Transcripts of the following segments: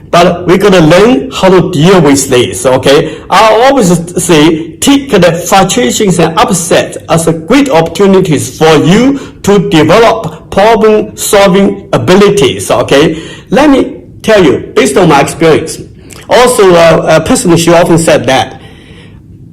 but we gotta learn how to deal with this, okay? I always say, take the frustrations and upset as a great opportunities for you to develop problem-solving abilities, okay? Let me tell you, based on my experience, also a person, she often said that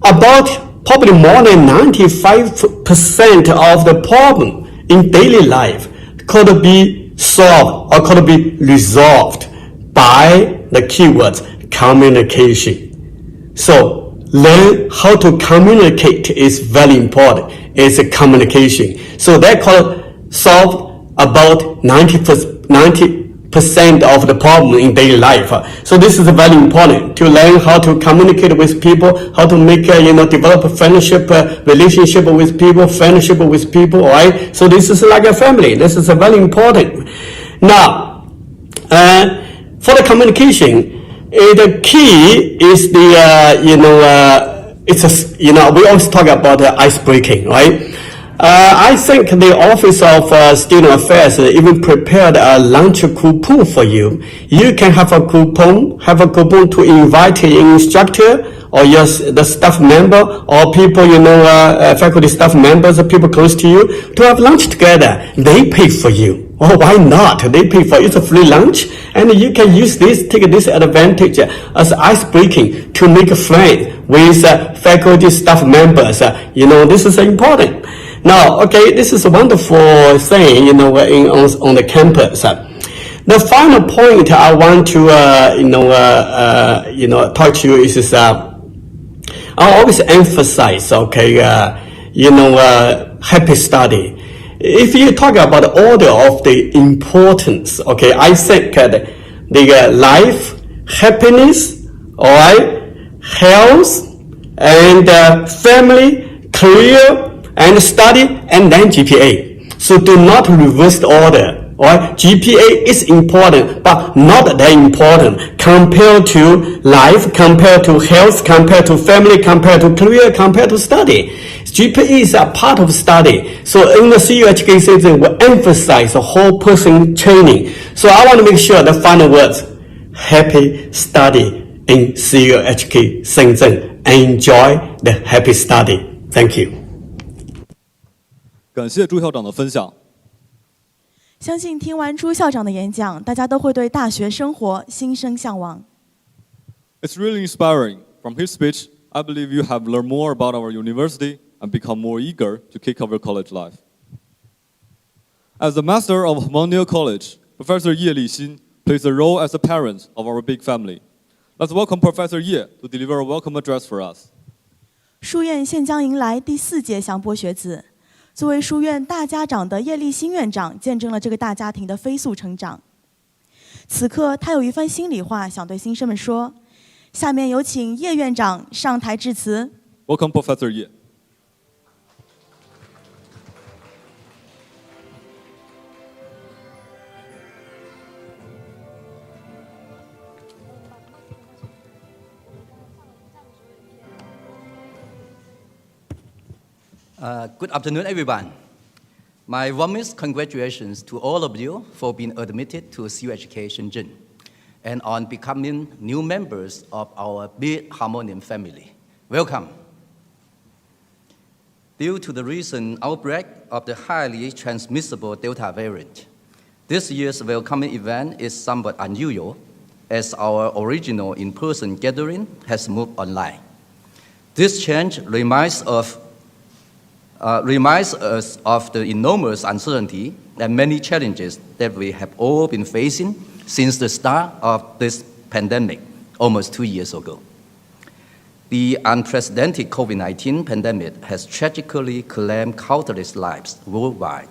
about probably more than 95% of the problem in daily life could be solved or could be resolved by the keywords communication. So learn how to communicate is very important. It's a communication. So that could solve about 90% of the problem in daily life. So this is very important to learn how to communicate with people, how to make, develop a friendship, relationship with people, friendship with people, right? So this is like a family. This is very important. Now, for the communication, the key is the, we always talk about ice breaking, right? I think the Office of Student Affairs even prepared a lunch coupon for you. You can have a coupon to invite an instructor or the staff member or people, faculty staff members, people close to you to have lunch together. They pay for you. Oh, why not? They pay for it. It's a free lunch, and you can use take this advantage as ice breaking to make a friend with faculty staff members. This is important. Now, okay, this is a wonderful thing, on the campus. The final point I want to, talk to you is, I always emphasize, okay, happy study. If you talk about the order of the importance, okay, I think the life, happiness, all right, health, and family, career, and study, and then GPA. So do not reverse the order. Alright, GPA is important, but not that important compared to life, compared to health, compared to family, compared to career, compared to study. GPA is a part of study. So in the CU HK season, we emphasize the whole person training. So I want to make sure the final words, happy study in CU HK Shenzhen. Enjoy the happy study. Thank you. 感谢朱校长的分享。相信听完朱校长的演讲，大家都会对大学生活心生向往。It's really inspiring. From his speech, I believe you have learned more about our university and become more eager to kick off your college life. As the master of Mount College, Professor Ye Lixin plays a role as a parent of our big family. Let's welcome Professor Ye to deliver a welcome address for us. 书院现将迎来第4届祥博学子。作为书院大家长的叶立新院长，见证了这个大家庭的飞速成长。此刻，他有一番心里话想对新生们说。下面有请叶院长上台致辞。Welcome, Professor Ye. Good afternoon, everyone. My warmest congratulations to all of you for being admitted to CU HK Shenzhen and on becoming new members of our big Harmonium family. Welcome. Due to the recent outbreak of the highly transmissible Delta variant, this year's welcoming event is somewhat unusual as our original in-person gathering has moved online. This change reminds us of the enormous uncertainty and many challenges that we have all been facing since the start of this pandemic almost 2 years ago. The unprecedented COVID-19 pandemic has tragically claimed countless lives worldwide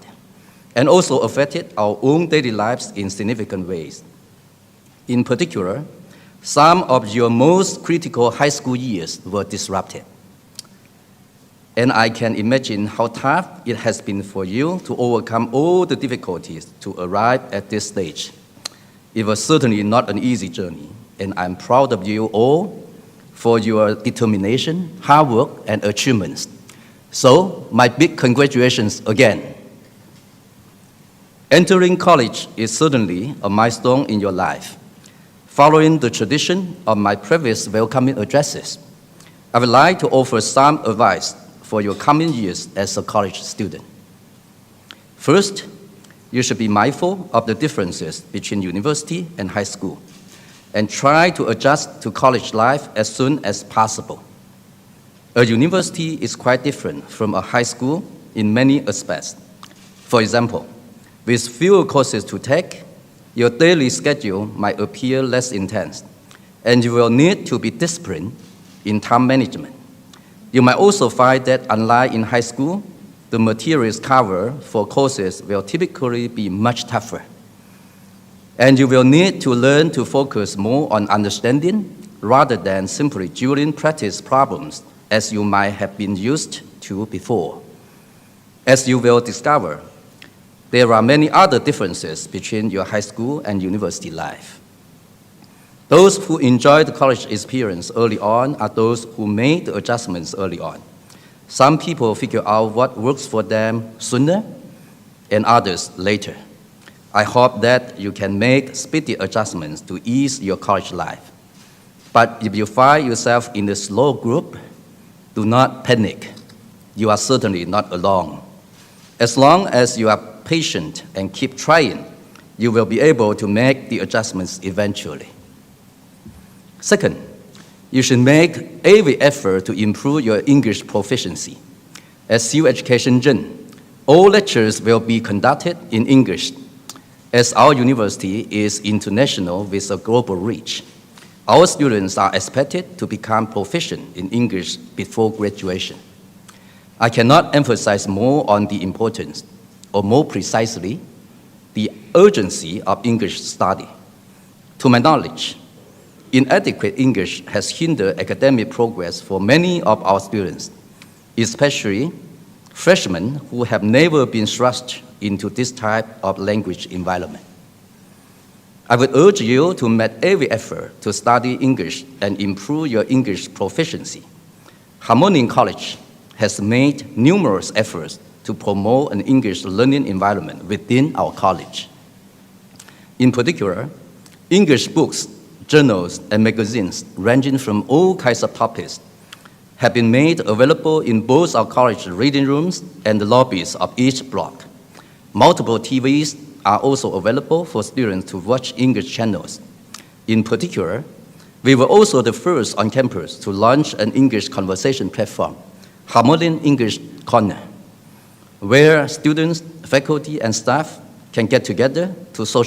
and also affected our own daily lives in significant ways. In particular, some of your most critical high school years were disrupted. And I can imagine how tough it has been for you to overcome all the difficulties to arrive at this stage. It was certainly not an easy journey, and I'm proud of you all for your determination, hard work, and achievements. So, my big congratulations again. Entering college is certainly a milestone in your life. Following the tradition of my previous welcoming addresses, I would like to offer some advice for your coming years as a college student. First, you should be mindful of the differences between university and high school, and try to adjust to college life as soon as possible. A university is quite different from a high school in many aspects. For example, with fewer courses to take, your daily schedule might appear less intense, and you will need to be disciplined in time management. You might also find that, unlike in high school, the materials covered for courses will typically be much tougher. And you will need to learn to focus more on understanding rather than simply during practice problems, as you might have been used to before. As you will discover, there are many other differences between your high school and university life. Those who enjoy the college experience early on are those who made the adjustments early on. Some people figure out what works for them sooner, and others later. I hope that you can make speedy adjustments to ease your college life. But if you find yourself in the slow group, do not panic. You are certainly not alone. As long as you are patient and keep trying, you will be able to make the adjustments eventually. Second, you should make every effort to improve your English proficiency. At CU Education Zhen, all lectures will be conducted in English, as our university is international with a global reach. Our students are expected to become proficient in English before graduation. I cannot emphasize more on the importance, or more precisely, the urgency of English study. To my knowledge, inadequate English has hindered academic progress for many of our students, especially freshmen who have never been thrust into this type of language environment. I would urge you to make every effort to study English and improve your English proficiency. Harmonium College has made numerous efforts to promote an English learning environment within our college. In particular, English books, journals, and magazines ranging from all kinds of topics have been made available in both our college reading rooms and the lobbies of each block. Multiple TVs are also available for students to watch English channels. In particular, we were also the first on campus to launch an English conversation platform, Harmonium English Corner, where students, faculty, and staff can get together to socialize